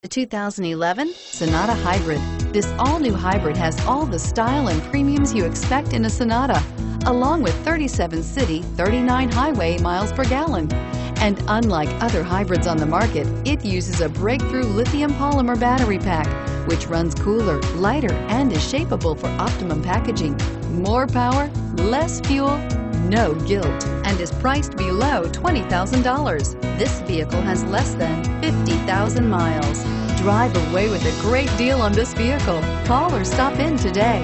The 2011 Sonata Hybrid. This all-new hybrid has all the style and premiums you expect in a Sonata, along with 37 city, 39 highway miles per gallon. And unlike other hybrids on the market, it uses a breakthrough lithium polymer battery pack, which runs cooler, lighter, and is shapeable for optimum packaging. More power, less fuel, no guilt, and is priced below $20,000. This vehicle has less than 50,000 miles. Drive away with a great deal on this vehicle. Call or stop in today.